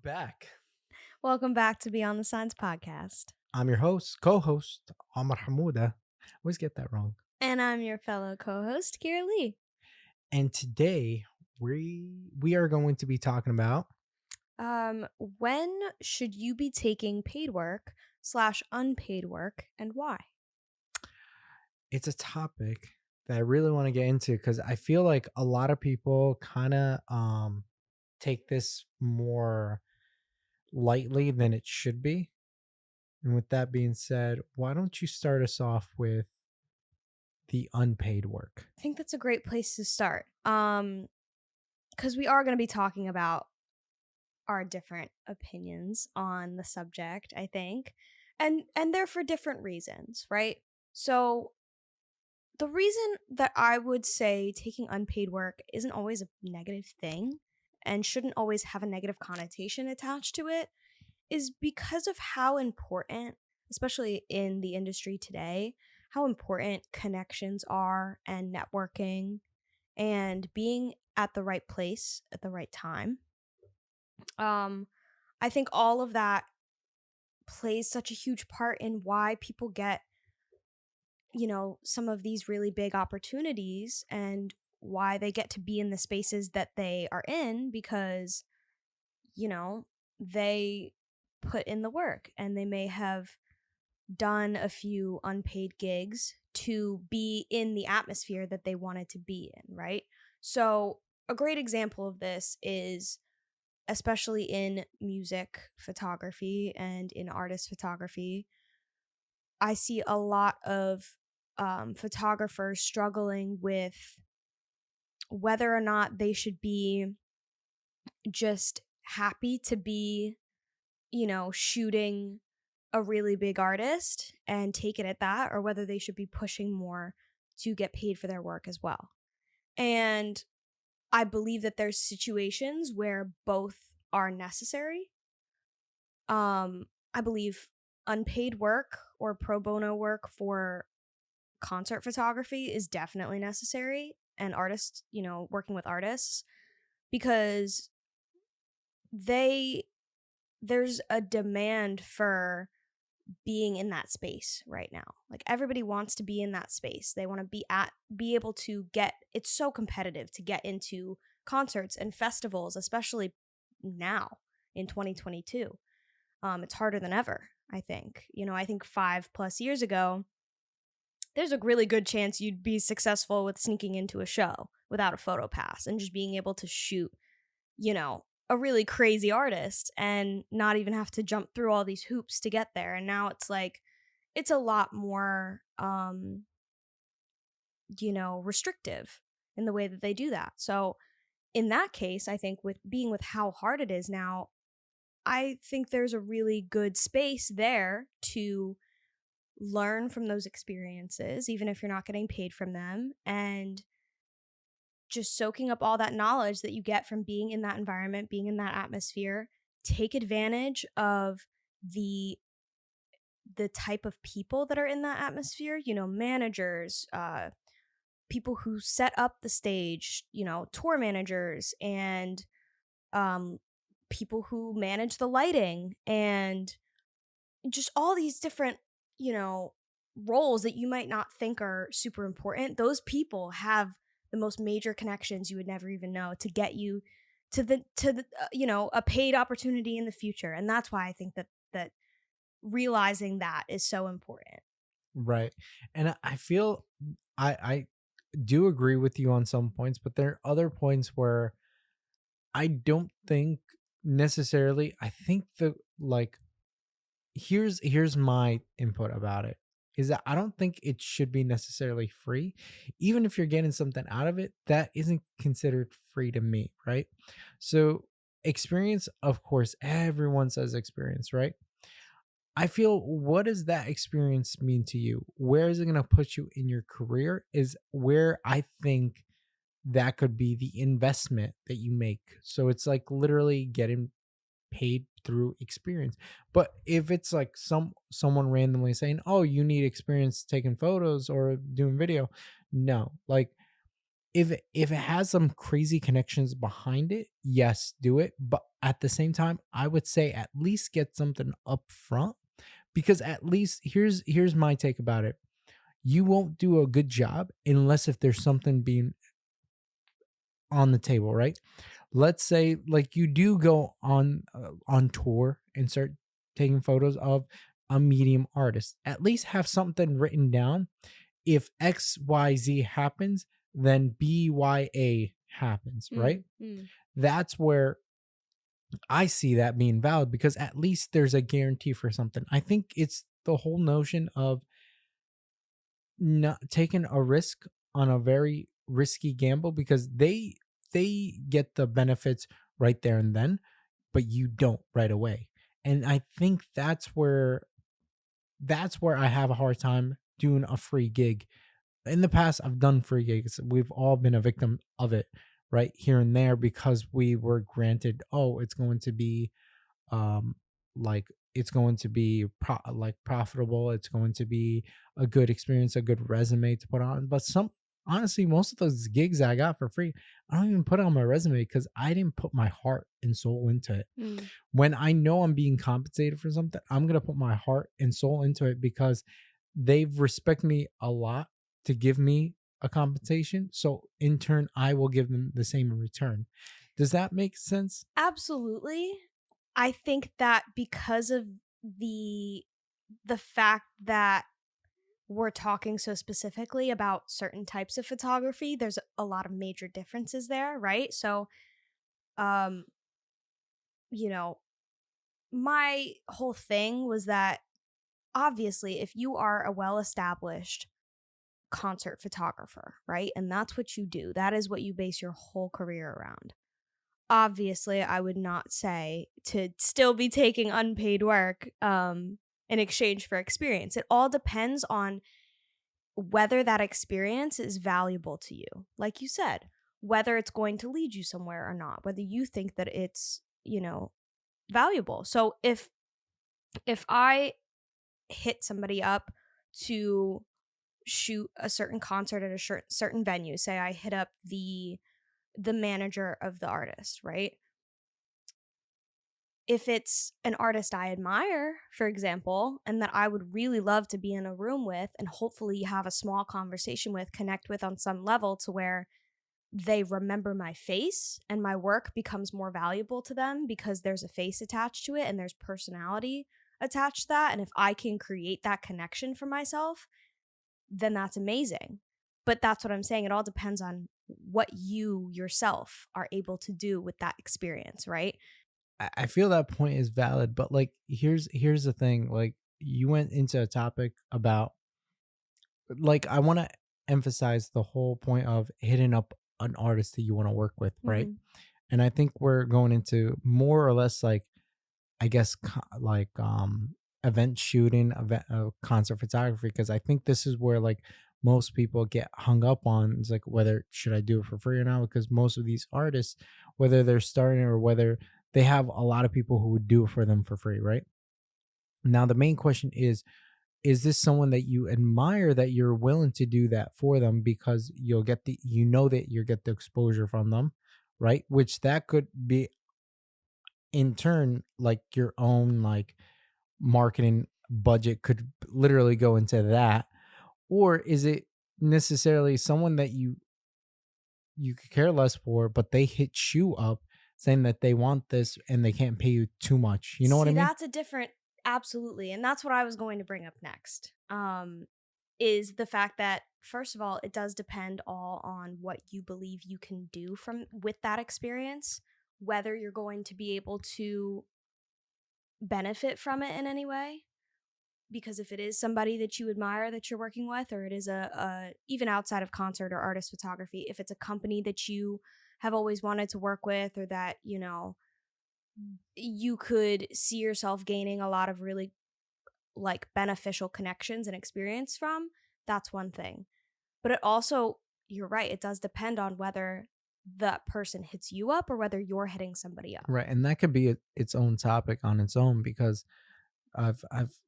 back. Welcome back to Beyond the Signs podcast. I'm your host, co-host, Omar Hamouda. Always get that wrong. And I'm your fellow co-host, Kira Lee. And today we are going to be talking about When should you be taking paid work / unpaid work and why? it's a topic that I really want to get into because I feel like a lot of people kind of take this more lightly than it should be. And with that being said, why don't you start us off with the unpaid work? I think that's a great place to start. Because we are going to be talking about our different opinions on the subject, I think. And they're for different reasons, right? So the reason that I would say taking unpaid work isn't always a negative thing and shouldn't always have a negative connotation attached to it is because of how important, especially in the industry today, how important connections are and networking and being at the right place at the right time. I think all of that plays such a huge part in why people get some of these really big opportunities and why they get to be in the spaces that they are in because, they put in the work and they may have done a few unpaid gigs to be in the atmosphere that they wanted to be in, right? So, a great example of this is especially in music photography and in artist photography. I see a lot of photographers struggling with whether or not they should be just happy to be, shooting a really big artist and take it at that, or whether they should be pushing more to get paid for their work as well. And I believe that there's situations where both are necessary. I believe unpaid work or pro bono work for concert photography is definitely necessary, and artists, working with artists, because there's a demand for being in that space right now. Like everybody wants to be in that space. They want to be able to get, it's so competitive to get into concerts and festivals, especially now in 2022. It's harder than ever, I think. I think 5+ years ago, there's a really good chance you'd be successful with sneaking into a show without a photo pass and just being able to shoot, a really crazy artist and not even have to jump through all these hoops to get there. And now it's like, it's a lot more, restrictive in the way that they do that. So in that case, I think with how hard it is now, I think there's a really good space there to learn from those experiences, even if you're not getting paid from them, and just soaking up all that knowledge that you get from being in that environment, being in that atmosphere. Take advantage of the type of people that are in that atmosphere, managers, people who set up the stage, tour managers, and people who manage the lighting, and just all these different, roles that you might not think are super important. Those people have the most major connections you would never even know to get you to the a paid opportunity in the future. And that's why I think that realizing that is so important. Right. And I feel I do agree with you on some points, but there are other points where I don't think necessarily. I think the like here's my input about it is that I don't think it should be necessarily free. Even if you're getting something out of it, that isn't considered free to me, right? So experience, of course, everyone says experience, right? I feel, what does that experience mean to you? Where is it going to put you in your career is where I think that could be the investment that you make. So it's like literally getting paid through experience. But if it's like someone randomly saying, "Oh, you need experience taking photos or doing video," no. Like if it has some crazy connections behind it, yes, do it. But at the same time, I would say at least get something up front, because at least here's my take about it. You won't do a good job unless if there's something being on the table, right? Let's say like you do go on tour and start taking photos of a medium artist. At least have something written down. If XYZ happens, then BYA happens, right? Mm, mm. That's where I see that being valid, because at least there's a guarantee for something. I think it's the whole notion of not taking a risk on a very risky gamble, because they get the benefits right there and then, but you don't right away. And I think that's where I have a hard time doing a free gig. In the past, I've done free gigs. We've all been a victim of it, right? Here and there, because we were granted, oh, it's going to be um like it's going to be profitable, it's going to be a good experience, a good resume to put on. But some honestly, most of those gigs I got for free, I don't even put on my resume because I didn't put my heart and soul into it. Mm. When I know I'm being compensated for something, I'm going to put my heart and soul into it, because they've respected me a lot to give me a compensation, so in turn I will give them the same in return. Does that make sense? Absolutely. I think that because of the the fact that we're talking so specifically about certain types of photography, there's a lot of major differences there, right? So, um, you know, my whole thing was that obviously if you are a well-established concert photographer, right? And that's what you do. That is what you base your whole career around. Obviously, I would not say to still be taking unpaid work in exchange for experience. It all depends on whether that experience is valuable to you. Like you said, whether it's going to lead you somewhere or not, whether you think that it's, valuable. So if I hit somebody up to shoot a certain concert at a certain venue, say I hit up the manager of the artist, right? If it's an artist I admire, for example, and that I would really love to be in a room with and hopefully have a small conversation with, connect with on some level to where they remember my face and my work becomes more valuable to them because there's a face attached to it and there's personality attached to that. And if I can create that connection for myself, then that's amazing. But that's what I'm saying. It all depends on what you yourself are able to do with that experience, right? I feel that point is valid, but like here's the thing. Like you went into a topic about, like, I want to emphasize the whole point of hitting up an artist that you want to work with, right? Mhm. And I think we're going into more or less like, I guess event shooting, event concert photography, because I think this is where like most people get hung up on. It's like, whether should I do it for free or not? Because most of these artists, whether they're starting or whether they have a lot of people who would do it for them for free, right? Now the main question is this someone that you admire, that you're willing to do that for them because you'll get the, that you get the exposure from them, right? Which that could be in turn like your own like marketing budget could literally go into that. Or is it necessarily someone that you could care less for, but they hit you up saying that they want this and they can't pay you too much, you know what I See, mean? that's a different absolutely, and that's what I was going to bring up next. Is the fact that first of all, it does depend all on what you believe you can do from with that experience, whether you're going to be able to benefit from it in any way. Because if it is somebody that you admire that you're working with, or it is a even outside of concert or artist photography, if it's a company that you have always wanted to work with, or that you could see yourself gaining a lot of really like beneficial connections and experience from, that's one thing. But it also, you're right, it does depend on whether that person hits you up or whether you're hitting somebody up. Right, and that could be its own topic on its own, because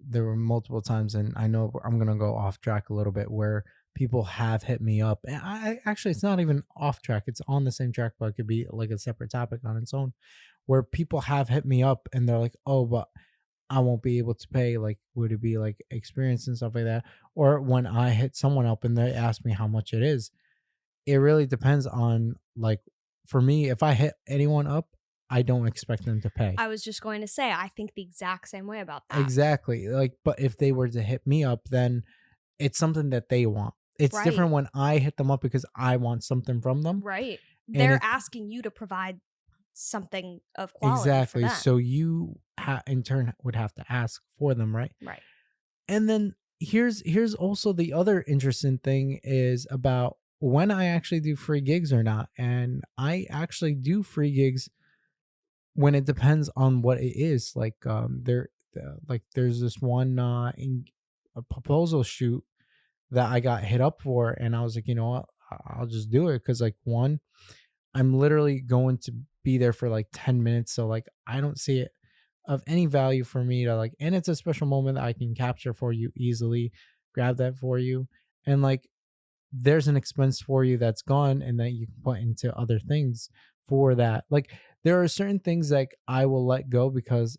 there were multiple times, and I know I'm gonna go off track a little bit, where people have hit me up, and actually, it's not even off track, it's on the same track, but it could be like a separate topic on its own, where people have hit me up and they're like, oh, but I won't be able to pay. Like, would it be like experience and stuff like that? Or when I hit someone up and they ask me how much it is, it really depends on, like, for me, if I hit anyone up, I don't expect them to pay. I was just going to say, I think the exact same way about that. Exactly. Like, but if they were to hit me up, then it's something that they want. It's Right. different when I hit them up because I want something from them. Right. And They're it's asking you to provide something of quality for exactly. them. So you in turn would have to ask for them, right? Right. And then here's also the other interesting thing is about when I actually do free gigs or not. And I actually do free gigs when it depends on what it is. Like like there's this one in a proposal shoot that I got hit up for, and I was like, you know what, I'll just do it because, like, one, I'm literally going to be there for like 10 minutes, so like I don't see it of any value for me to like, and it's a special moment that I can capture for you easily, grab that for you, and like there's an expense for you that's gone and that you can put into other things for that. Like there are certain things like I will let go because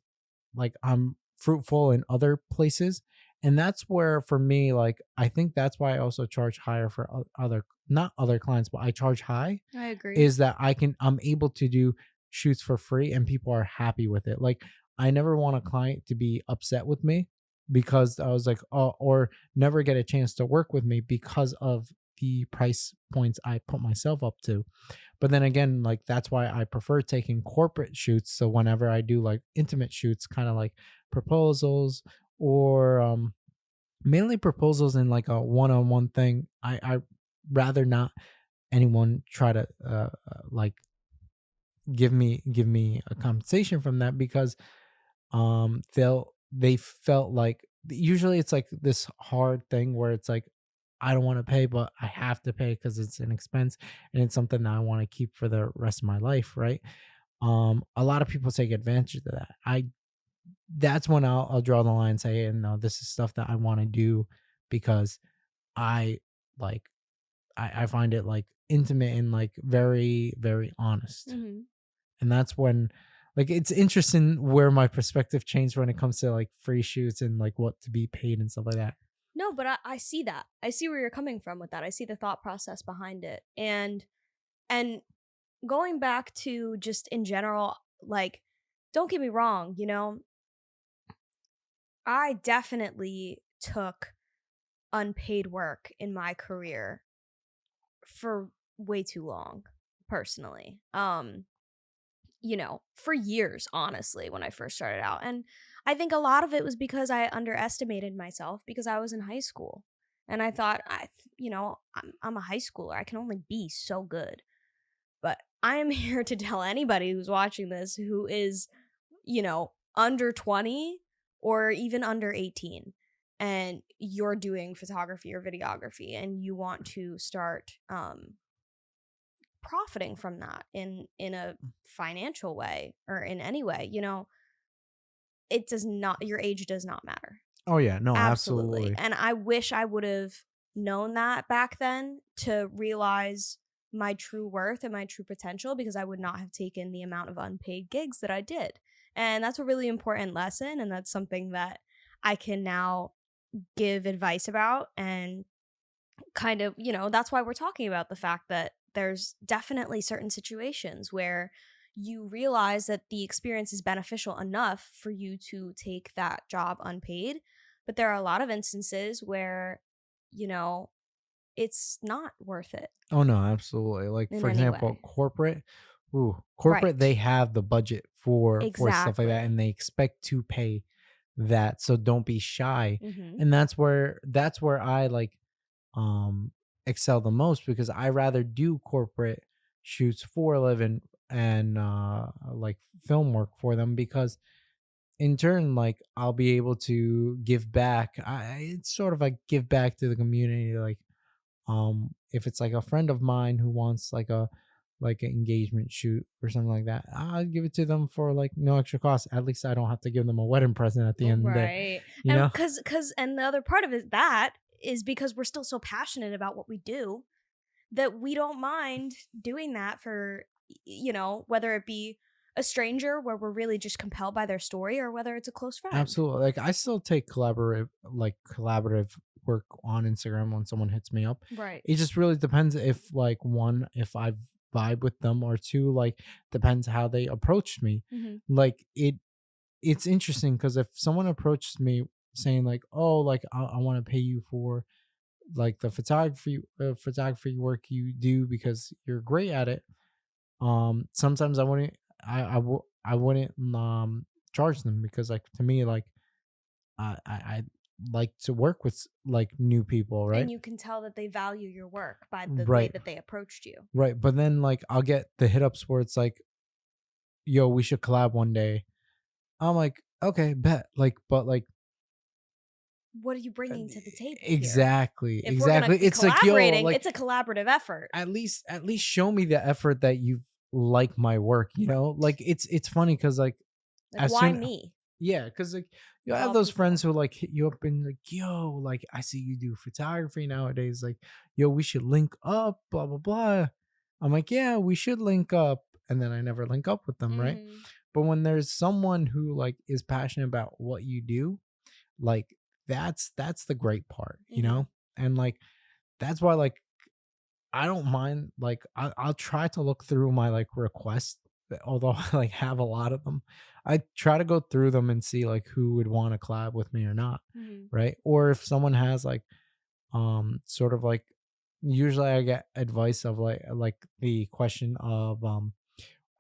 like I'm fruitful in other places. And that's where for me, like I think that's why I also charge higher for other, not other clients, but I charge high, I agree. is that I'm able to do shoots for free and people are happy with it. Like I never want a client to be upset with me because I was like, oh, or never get a chance to work with me because of the price points I put myself up to. But then again, like that's why I prefer taking corporate shoots. So whenever I do like intimate shoots, kind of like proposals or mainly proposals in like a one-on-one thing, I rather not anyone try to like give me a compensation from that because they felt like usually it's like this hard thing where it's like I don't want to pay but I have to pay because it's an expense and it's something that I want to keep for the rest of my life, right? A lot of people take advantage of that. I That's when I'll draw the line and say, hey, no, this is stuff that I want to do because I like I find it like intimate and like very very honest. Mhm. And that's when, like, it's interesting where my perspective changed when it comes to like free shoots and like what to be paid and stuff like that. No, but I see that. I see where you're coming from with that. I see the thought process behind it. And going back to just in general, like, don't get me wrong, I definitely took unpaid work in my career for way too long, personally. For years, honestly, when I first started out. And I think a lot of it was because I underestimated myself because I was in high school. And I thought, I'm a high schooler. I can only be so good. But I am here to tell anybody who's watching this who is, under 20 or even under 18 and you're doing photography or videography and you want to start profiting from that in a financial way or in any way, it does not your age does not matter. Oh yeah, no, Absolutely. absolutely. And I wish I would have known that back then to realize my true worth and my true potential because I would not have taken the amount of unpaid gigs that I did. And that's a really important lesson and that's something that I can now give advice about and kind of, that's why we're talking about the fact that there's definitely certain situations where you realize that the experience is beneficial enough for you to take that job unpaid. But there are a lot of instances where, you know, it's not worth it Oh no, absolutely. Like in for any example, way. corporate they Right. have the budget for stuff like that Exactly. and they expect to pay that. So don't be shy. Hmm. And that's where I like um excel the most because I rather do corporate shoots for a living and like film work for them because in turn like I'll be able to give back. It's sort of like give back to the community, like if it's like a friend of mine who wants like an engagement shoot or something like that, I'll give it to them for like no extra cost. At least I don't have to give them a wedding present at the end of the day, Right. you And know? cuz and the other part of it is that is because we're still so passionate about what we do that we don't mind doing that for, whether it be a stranger where we're really just compelled by their story or whether it's a close friend. Absolutely. Like I still take collaborative work on Instagram when someone hits me up. Right. It just really depends if like one, if I vibe with them, or two, like depends how they approached me. Mhm. Like it's interesting because if someone approaches me saying like, "Oh, like I want to pay you for like the photography work you do because you're great at it," sometimes I wouldn't charge them because like to me like I like to work with like new people, right? And you can tell that they value your work by the way Right, that they approached you. right. But then like I'll get the hit ups where it's like, "Yo, we should collab one day." I'm like, "Okay, bet." Like, but like What are you uh, bringing to the table here? exactly, If we're gonna exactly. be It's like, yo, collaborating, like it's a collaborative effort. at least show me the effort that you like my work. You know, Right. like it's funny because like Like, as why soon me? yeah, because like you Of have all those friends people. who like hit you up and like, yo, like I see you do photography nowadays. Like, yo, we should link up, blah blah blah. I'm like, yeah, we should link up, and then I never link up with them, right? Mhm. But when there's someone who like is passionate about what you do, like that's the great part, you Mhm. know? And like that's why like I don't mind like I'll try to look through my like requests, although I like have a lot of them. I try to go through them and see like who would want to collab with me or not, Mhm. right? Or if someone has like sort of like usually I get advice of like the question of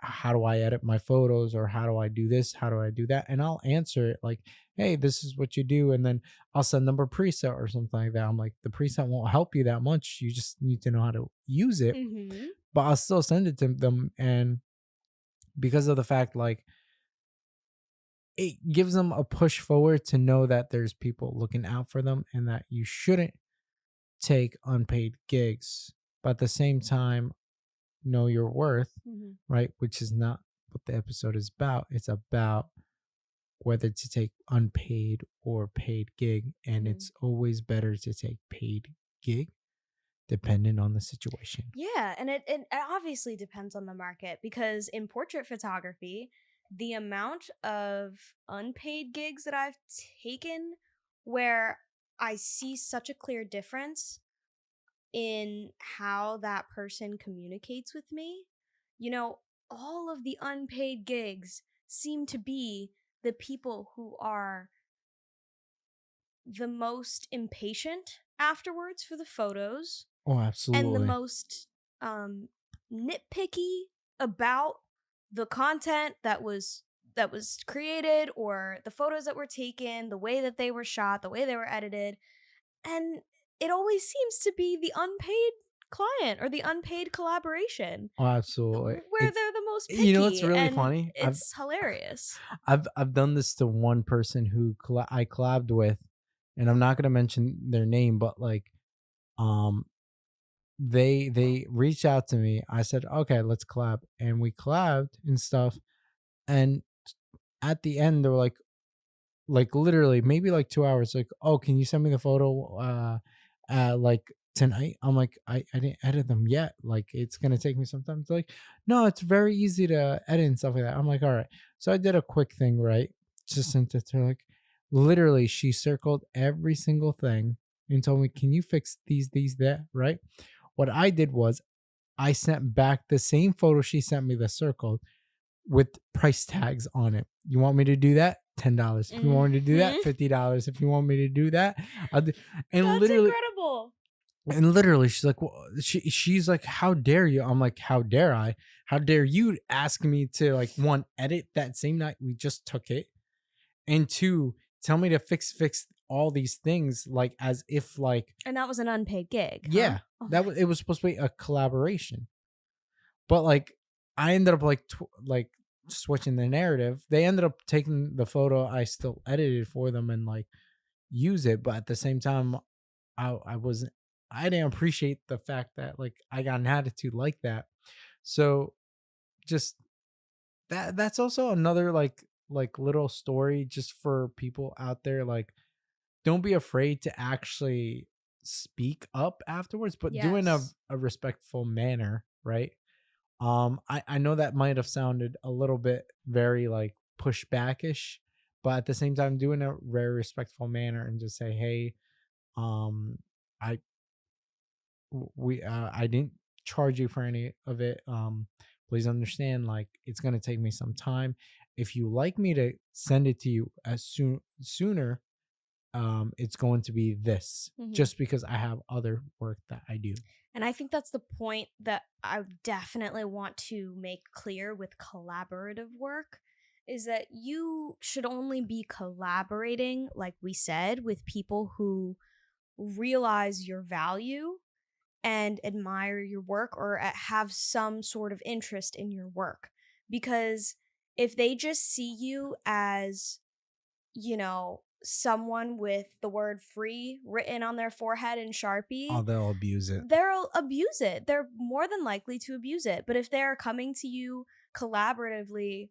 how do I edit my photos, or how do I do this, how do I do that, and I'll answer it like, hey, this is what you do, and then I'll send them a preset or something like that. I'm like, the preset won't help you that much, you just need to know how to use it, Mhm. but I'll still send it to them. And because of the fact like it gives them a push forward to know that there's people looking out for them and that you shouldn't take unpaid gigs, but at the same time know your worth, Mhm. right? Which is not what the episode is about. It's about whether to take unpaid or paid gig, and Mhm. it's always better to take paid gig depending on the situation. Yeah, and it obviously depends on the market because in portrait photography, the amount of unpaid gigs that I've taken where I see such a clear difference in how that person communicates with me, you know, all of the unpaid gigs seem to be the people who are the most impatient afterwards for the photos Oh, and the absolutely. most um nitpicky about the content that was created or the photos that were taken, the way that they were shot, the way they were edited. And it always seems to be the unpaid client or the unpaid collaboration Oh, absolutely. where they're the most You know what's picky, really and funny? it's hilarious. I've done this to one person who I collabed with, and I'm not gonna mention their name, but like um they reached out to me. I said, okay, let's collab, and we collabed and stuff. And at the end, they were like literally maybe like 2 hours, like, oh, can you send me the photo like tonight? I'm like, I didn't edit them yet, like it's gonna take me some time. They're like, no, it's very easy to edit and stuff like that. I'm like, all right. So I did a quick thing, right? Just sent it to her. Like literally she circled every single thing and told me, can you fix these that, right? What I did was I sent back the same photo she sent me, the circled, with price tags on it. You want me to do that? $10. If you want me to do that, Mhm. $50. If you want me to do that, I'll do, and That's literally incredible. she's like, well, she's like, how dare you? I'm like, how dare I? How dare you ask me to like one, edit that same night we just took it, and two, tell me to fix all these things like as if like, And that was an unpaid gig, huh? yeah, Oh that my was, it was supposed to be a collaboration. But like I ended up like like switching the narrative. They ended up taking the photo I still edited for them and like use it, but at the same time I wasn't, I didn't appreciate the fact that like I got an attitude like that. So just that's also another like little story just for people out there, like don't be afraid to actually speak up afterwards, but do in Yes. a respectful manner, right? I know that might have sounded a little bit very like pushbackish, but at the same time, do in a very respectful manner and just say, hey, um, I I didn't charge you for any of it. Please understand, like it's gonna take me some time. If you like me to send it to you as sooner, it's going to be this, Mhm. just because I have other work that I do. And I think that's the point that I definitely want to make clear with collaborative work is that you should only be collaborating, like we said, with people who realize your value and admire your work or have some sort of interest in your work. Because if they just see you as, someone with the word free written on their forehead in Oh, Sharpie, they'll abuse it. they'll abuse it. They're more than likely to abuse it. But if they're coming to you collaboratively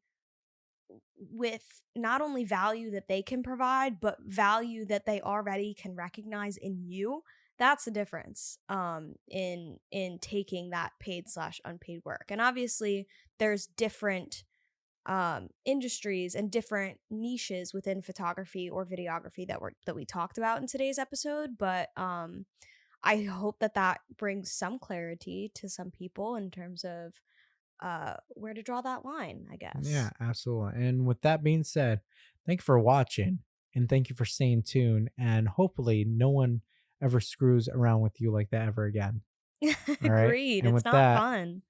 with not only value that they can provide, but value that they already can recognize in you, that's the difference in taking that paid slash unpaid work. And obviously there's different industries and different niches within photography or videography that we talked about in today's episode, but I hope that that brings some clarity to some people in terms of where to draw that line, I Yeah, guess. absolutely. And with that being said, thank you for watching and thank you for staying tuned. And hopefully, no one ever screws around with you like that ever again. All right. Agreed. And It's with not that, fun.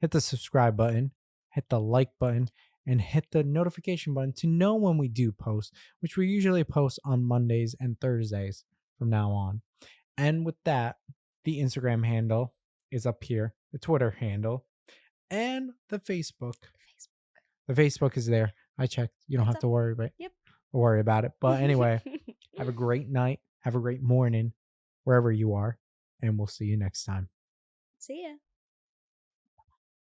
hit the subscribe button, hit the like button, and hit the notification button to know when we do post, which we usually post on Mondays and Thursdays from now on. And with that, the Instagram handle is up here, the Twitter handle, and the Facebook. The Facebook is there. I checked. You don't It's have up. to Yep. worry about it. But anyway, have a great night. Have a great morning wherever you are, and we'll see you next time. See ya.